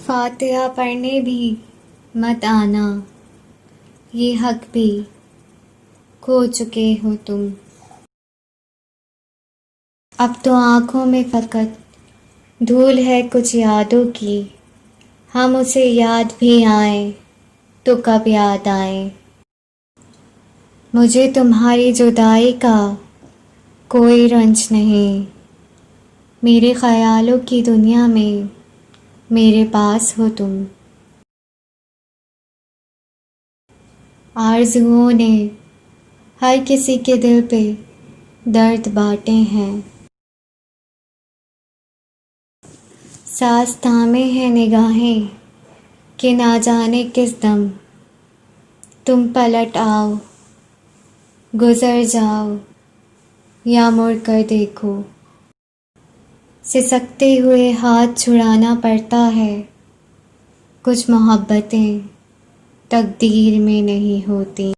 فاتحہ پڑھنے بھی مت آنا، یہ حق بھی کھو چکے ہو تم۔ اب تو آنکھوں میں فقط دھول ہے کچھ یادوں کی، ہم اسے یاد بھی آئیں تو کب یاد آئیں۔ مجھے تمہاری جدائی کا کوئی رنج نہیں، میرے خیالوں کی دنیا میں میرے پاس ہو تم۔ آرزوؤں نے ہر کسی کے دل پہ درد بانٹے ہیں، سانس تھامے ہیں نگاہیں کہ نہ جانے کس دم تم پلٹ آؤ، گزر جاؤ یا مڑ کر دیکھو۔ سسکتے ہوئے ہاتھ چھڑانا پڑتا ہے، کچھ محبتیں تقدیر میں نہیں ہوتی۔